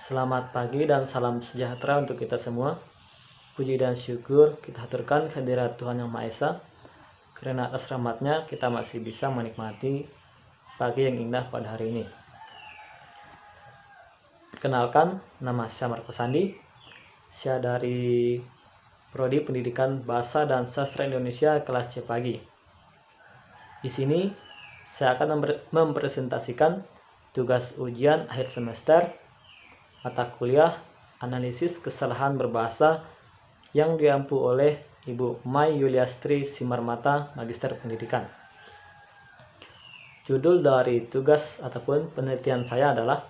Selamat pagi dan salam sejahtera untuk kita semua. Puji dan syukur kita haturkan kehadirat Tuhan Yang Maha Esa, karena atas rahmat-Nya kita masih bisa menikmati pagi yang indah pada hari ini. Perkenalkan, nama saya Marco Sandi. Saya dari Prodi Pendidikan Bahasa dan Sastra Indonesia kelas C pagi. Di sini saya akan mempresentasikan tugas ujian akhir semester mata kuliah analisis kesalahan berbahasa yang diampu oleh Ibu Mai Yuliastri Simarmata, Magister Pendidikan. Judul dari tugas ataupun penelitian saya adalah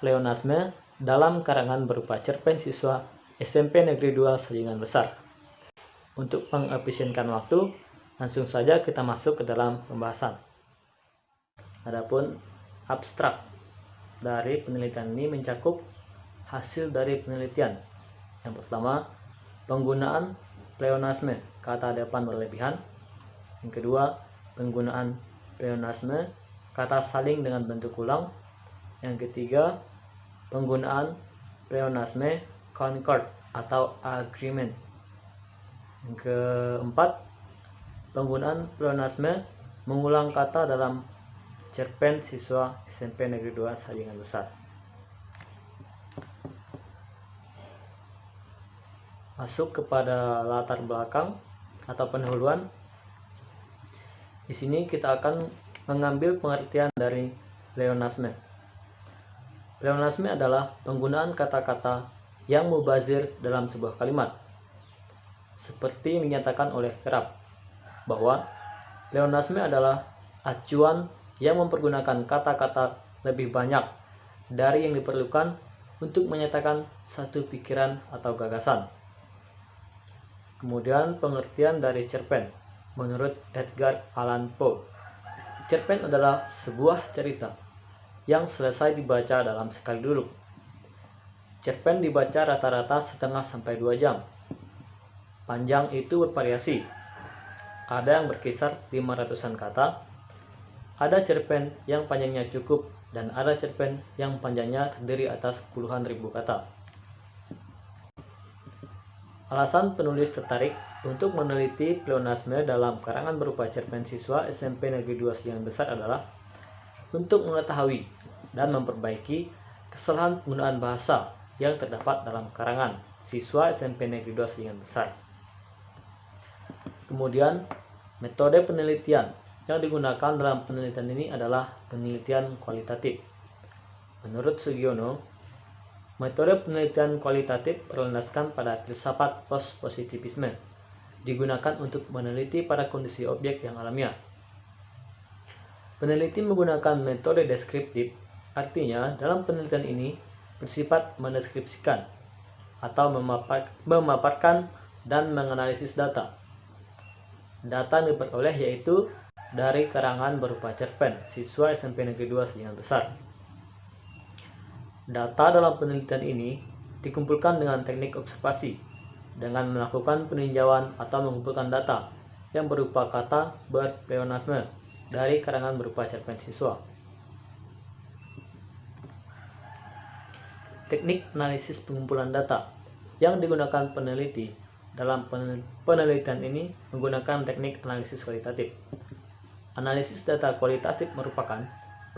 pleonasme dalam karangan berupa cerpen siswa SMP Negeri 2 Sajingan Besar. Untuk mengefisienkan waktu, langsung saja kita masuk ke dalam pembahasan. Adapun abstrak dari penelitian ini mencakup hasil dari penelitian. Yang pertama, penggunaan pleonasme kata depan berlebihan. Yang kedua, penggunaan pleonasme kata saling dengan bentuk ulang. Yang ketiga, penggunaan pleonasme concord atau agreement. Yang keempat, penggunaan pleonasme mengulang kata dalam cerpen siswa SMP Negeri 2 Sajingan Besar. Masuk kepada latar belakang atau pendahuluan. Di sini kita akan mengambil pengertian dari pleonasme. Pleonasme adalah penggunaan kata-kata yang mubazir dalam sebuah kalimat. Seperti yang dinyatakan oleh Kerap, bahwa pleonasme adalah acuan yang mempergunakan kata-kata lebih banyak dari yang diperlukan untuk menyatakan satu pikiran atau gagasan. Kemudian pengertian dari cerpen. Menurut Edgar Allan Poe, cerpen adalah sebuah cerita yang selesai dibaca dalam sekali duduk. Cerpen dibaca rata-rata setengah sampai 2 jam. Panjang itu bervariasi. Ada yang berkisar 500-an kata. Ada cerpen yang panjangnya cukup dan ada cerpen yang panjangnya terdiri atas puluhan ribu kata. Alasan penulis tertarik untuk meneliti pleonasme dalam karangan berupa cerpen siswa SMP Negeri 2 Sajingan Besar adalah untuk mengetahui dan memperbaiki kesalahan penggunaan bahasa yang terdapat dalam karangan siswa SMP Negeri 2 Sajingan Besar. Kemudian, metode penelitian yang digunakan dalam penelitian ini adalah penelitian kualitatif. Menurut Sugiono, metode penelitian kualitatif berlandaskan pada filsafat post-positivisme, digunakan untuk meneliti pada kondisi objek yang alamiah. Peneliti menggunakan metode deskriptif, artinya dalam penelitian ini bersifat mendeskripsikan atau memaparkan dan menganalisis data. Data yang diperoleh yaitu dari karangan berupa cerpen siswa SMP Negeri 2 Sajingan Besar. Data dalam penelitian ini dikumpulkan dengan teknik observasi, dengan melakukan peninjauan atau mengumpulkan data yang berupa kata berpleonasme dari karangan berupa cerpen siswa. Teknik analisis pengumpulan data yang digunakan peneliti dalam penelitian ini menggunakan teknik analisis kualitatif. Analisis data kualitatif merupakan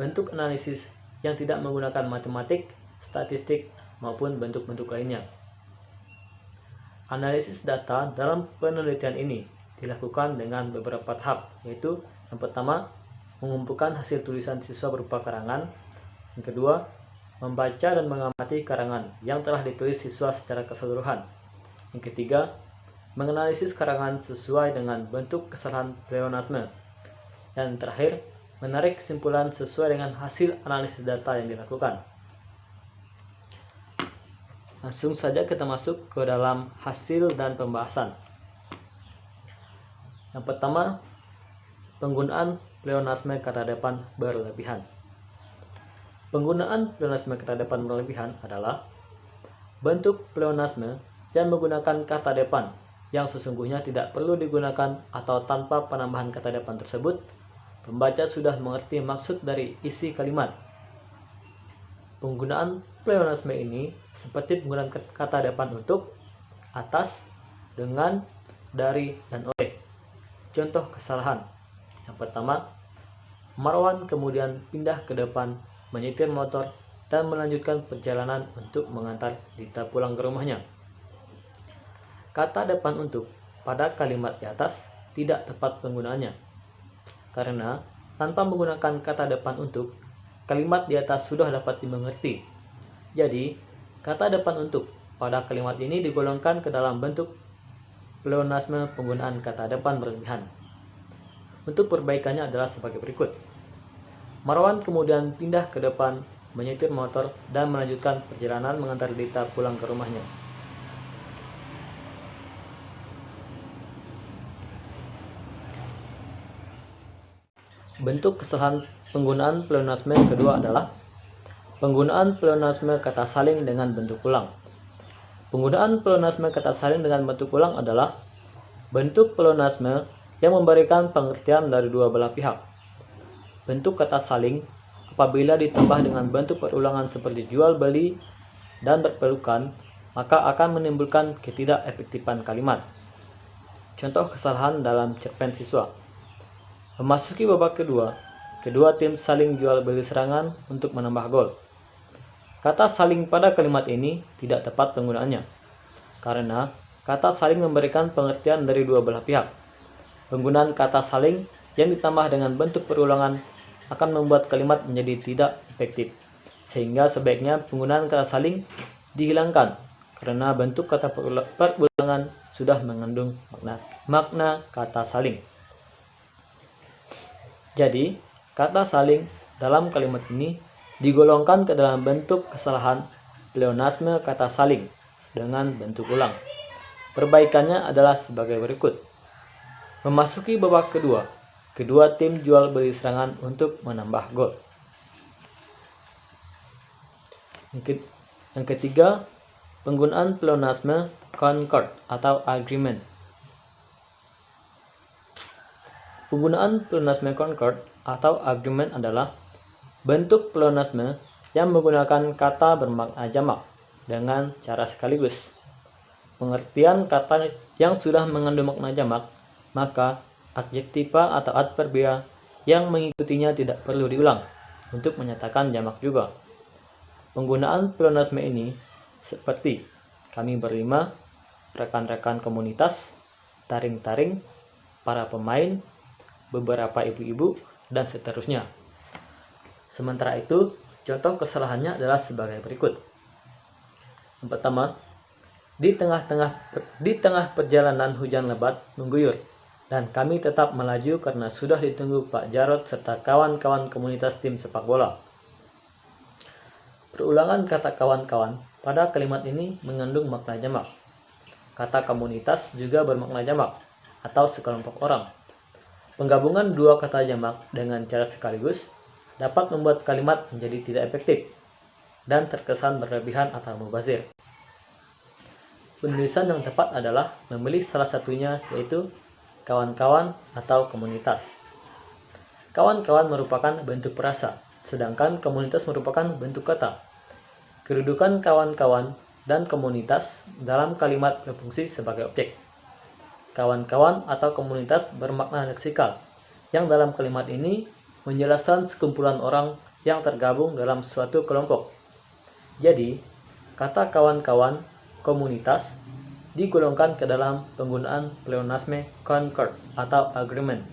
bentuk analisis yang tidak menggunakan matematik, statistik, maupun bentuk-bentuk lainnya. Analisis data dalam penelitian ini dilakukan dengan beberapa tahap, yaitu yang pertama, mengumpulkan hasil tulisan siswa berupa karangan. Yang kedua, membaca dan mengamati karangan yang telah ditulis siswa secara keseluruhan. Yang ketiga, menganalisis karangan sesuai dengan bentuk kesalahan pleonasme. Dan terakhir, menarik kesimpulan sesuai dengan hasil analisis data yang dilakukan. Langsung saja kita masuk ke dalam hasil dan pembahasan. Yang pertama, penggunaan pleonasme kata depan berlebihan. Penggunaan pleonasme kata depan berlebihan adalah bentuk pleonasme yang menggunakan kata depan yang sesungguhnya tidak perlu digunakan atau tanpa penambahan kata depan tersebut, pembaca sudah mengerti maksud dari isi kalimat. Penggunaan pleonasme ini seperti penggunaan kata depan untuk, atas, dengan, dari, dan oleh. Contoh kesalahan. Yang pertama, Marwan kemudian pindah ke depan, menyetir motor, dan melanjutkan perjalanan untuk mengantar Dita pulang ke rumahnya. Kata depan untuk pada kalimat di atas tidak tepat penggunaannya, karena tanpa menggunakan kata depan untuk, kalimat di atas sudah dapat dimengerti. Jadi, kata depan untuk pada kalimat ini digolongkan ke dalam bentuk pleonasme penggunaan kata depan berlebihan. Untuk perbaikannya adalah sebagai berikut. Marwan kemudian pindah ke depan, menyetir motor, dan melanjutkan perjalanan mengantar Dita pulang ke rumahnya. Bentuk kesalahan penggunaan pleonasme kedua adalah penggunaan pleonasme kata saling dengan bentuk ulang. Penggunaan pleonasme kata saling dengan bentuk ulang adalah bentuk pleonasme yang memberikan pengertian dari dua belah pihak. Bentuk kata saling apabila ditambah dengan bentuk perulangan seperti jual beli dan berpelukan, maka akan menimbulkan ketidakefektifan kalimat. Contoh kesalahan dalam cerpen siswa. Memasuki babak kedua, kedua tim saling jual beli serangan untuk menambah gol. Kata saling pada kalimat ini tidak tepat penggunaannya, karena kata saling memberikan pengertian dari dua belah pihak. Penggunaan kata saling yang ditambah dengan bentuk perulangan akan membuat kalimat menjadi tidak efektif, sehingga sebaiknya penggunaan kata saling dihilangkan, karena bentuk kata perulangan sudah mengandung makna kata saling. Jadi, kata saling dalam kalimat ini digolongkan ke dalam bentuk kesalahan pleonasme kata saling dengan bentuk ulang. Perbaikannya adalah sebagai berikut. Memasuki babak kedua, kedua tim jual beli serangan untuk menambah gol. Yang ketiga, penggunaan pleonasme concord atau agreement. Penggunaan pleonasme concord atau agreement adalah bentuk pleonasme yang menggunakan kata bermakna jamak dengan cara sekaligus. Pengertian kata yang sudah mengandung makna jamak, maka adjektiva atau adverbia yang mengikutinya tidak perlu diulang untuk menyatakan jamak juga. Penggunaan pleonasme ini seperti kami berlima, rekan-rekan komunitas, taring-taring, para pemain, beberapa ibu-ibu, dan seterusnya. Sementara itu, contoh kesalahannya adalah sebagai berikut. Yang pertama, di tengah perjalanan hujan lebat mengguyur, dan kami tetap melaju karena sudah ditunggu Pak Jarod serta kawan-kawan komunitas tim sepak bola. Perulangan kata kawan-kawan pada kalimat ini mengandung makna jamak. Kata komunitas juga bermakna jamak atau sekelompok orang. Penggabungan dua kata jamak dengan cara sekaligus dapat membuat kalimat menjadi tidak efektif dan terkesan berlebihan atau mubazir. Penulisan yang tepat adalah memilih salah satunya, yaitu kawan-kawan atau komunitas. Kawan-kawan merupakan bentuk perasa, sedangkan komunitas merupakan bentuk kata. Kedudukan kawan-kawan dan komunitas dalam kalimat berfungsi sebagai objek. Kawan-kawan atau komunitas bermakna leksikal, yang dalam kalimat ini menjelaskan sekumpulan orang yang tergabung dalam suatu kelompok. Jadi, kata kawan-kawan, komunitas, digolongkan ke dalam penggunaan pleonasme concord atau agreement.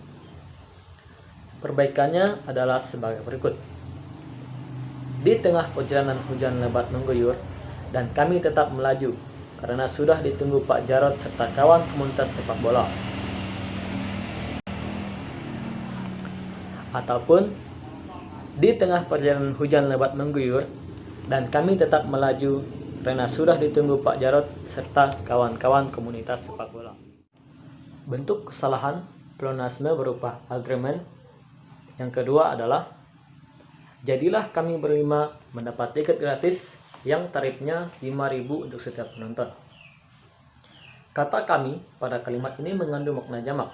Perbaikannya adalah sebagai berikut. Di tengah perjalanan hujan lebat mengguyur, dan kami tetap melaju karena sudah ditunggu Pak Jarod serta kawan komunitas sepak bola. Ataupun, di tengah perjalanan hujan lebat mengguyur, dan kami tetap melaju karena sudah ditunggu Pak Jarod serta kawan-kawan komunitas sepak bola. Bentuk kesalahan pleonasme berupa agreement yang kedua adalah, jadilah kami berlima mendapat tiket gratis yang tarifnya 5.000 untuk setiap penonton. Kata kami pada kalimat ini mengandung makna jamak.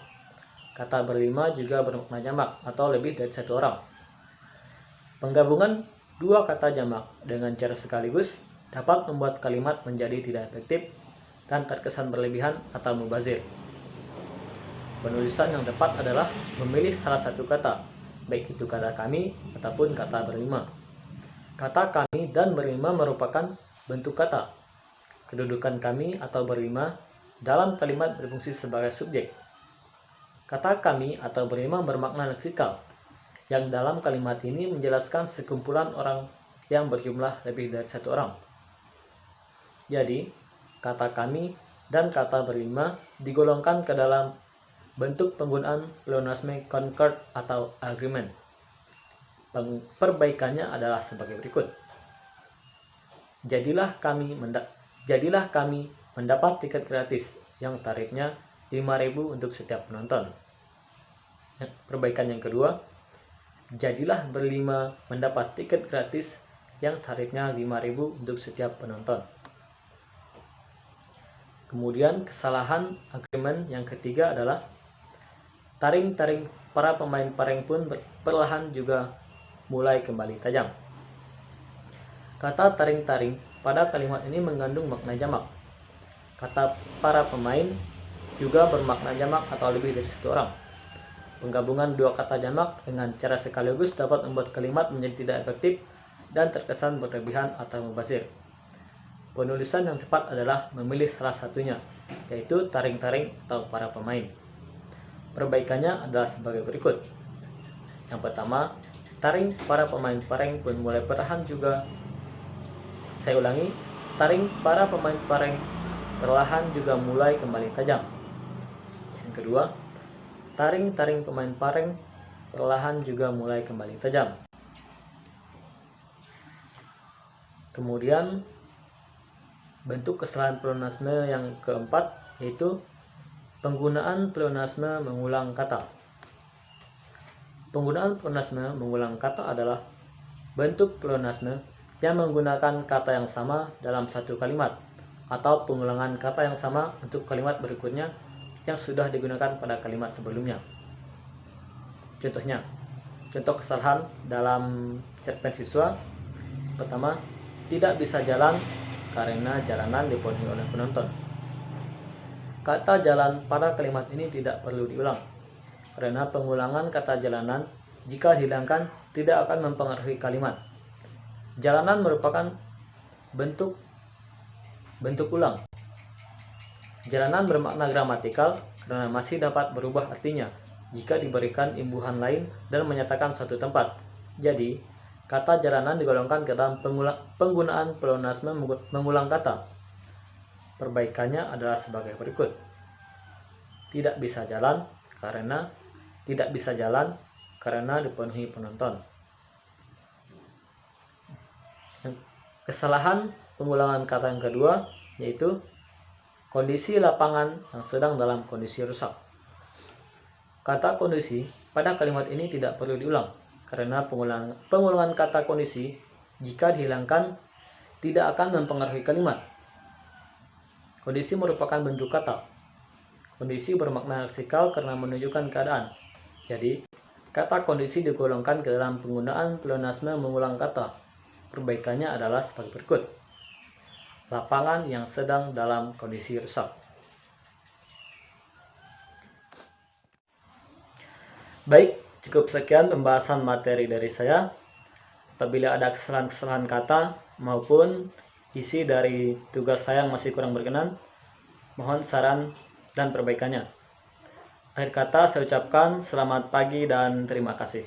Kata berlima juga bermakna jamak atau lebih dari satu orang. Penggabungan dua kata jamak dengan cara sekaligus dapat membuat kalimat menjadi tidak efektif dan terkesan berlebihan atau mubazir. Penulisan yang tepat adalah memilih salah satu kata, baik itu kata kami ataupun kata berlima. Kata kami dan berlima merupakan bentuk kata. Kedudukan kami atau berlima dalam kalimat berfungsi sebagai subjek. Kata kami atau berlima bermakna leksikal, yang dalam kalimat ini menjelaskan sekumpulan orang yang berjumlah lebih dari satu orang. Jadi, kata kami dan kata berlima digolongkan ke dalam bentuk penggunaan pleonasme concord atau agreement. Perbaikannya adalah sebagai berikut. Jadilah kami mendapat tiket gratis yang tarifnya 5.000 untuk setiap penonton. Perbaikan yang kedua, jadilah berlima mendapat tiket gratis yang tarifnya 5.000 untuk setiap penonton. Kemudian kesalahan agreement yang ketiga adalah taring-taring para pemain pareng pun perlahan juga mulai kembali tajam. Kata taring-taring pada kalimat ini mengandung makna jamak. Kata para pemain juga bermakna jamak atau lebih dari satu orang. Penggabungan dua kata jamak dengan cara sekaligus dapat membuat kalimat menjadi tidak efektif dan terkesan berlebihan atau mubazir. Penulisan yang tepat adalah memilih salah satunya, yaitu taring-taring atau para pemain. Perbaikannya adalah sebagai berikut. Yang pertama, taring para pemain pareng pun mulai perlahan juga. Saya ulangi, taring para pemain pareng perlahan juga mulai kembali tajam. Yang kedua, taring-taring pemain pareng perlahan juga mulai kembali tajam. Kemudian, bentuk kesalahan pleonasme yang keempat yaitu penggunaan pleonasme mengulang kata. Penggunaan pleonasme mengulang kata adalah bentuk pleonasme yang menggunakan kata yang sama dalam satu kalimat atau pengulangan kata yang sama untuk kalimat berikutnya yang sudah digunakan pada kalimat sebelumnya. Contoh kesalahan dalam cerpen siswa. Pertama, tidak bisa jalan karena jalanan dipenuhi oleh penonton. Kata jalan pada kalimat ini tidak perlu diulang, karena pengulangan kata jalanan jika dihilangkan tidak akan mempengaruhi kalimat. Jalanan merupakan bentuk ulang. Jalanan bermakna gramatikal karena masih dapat berubah artinya jika diberikan imbuhan lain dan menyatakan suatu tempat. Jadi, kata jalanan digolongkan ke dalam penggunaan pleonasme mengulang kata. Perbaikannya adalah sebagai berikut. Tidak bisa jalan karena dipenuhi penonton. Kesalahan pengulangan kata yang kedua yaitu kondisi lapangan yang sedang dalam kondisi rusak. Kata kondisi pada kalimat ini tidak perlu diulang karena pengulangan kata kondisi jika dihilangkan tidak akan mempengaruhi kalimat. Kondisi merupakan bentuk kata. Kondisi bermakna leksikal karena menunjukkan keadaan. Jadi, kata kondisi digolongkan ke dalam penggunaan pleonasme mengulang kata. Perbaikannya adalah sebagai berikut. Lapangan yang sedang dalam kondisi rusak. Baik, cukup sekian pembahasan materi dari saya. Apabila ada kesalahan-kesalahan kata maupun isi dari tugas saya yang masih kurang berkenan, mohon saran dan perbaikannya. Akhir kata saya ucapkan selamat pagi dan terima kasih.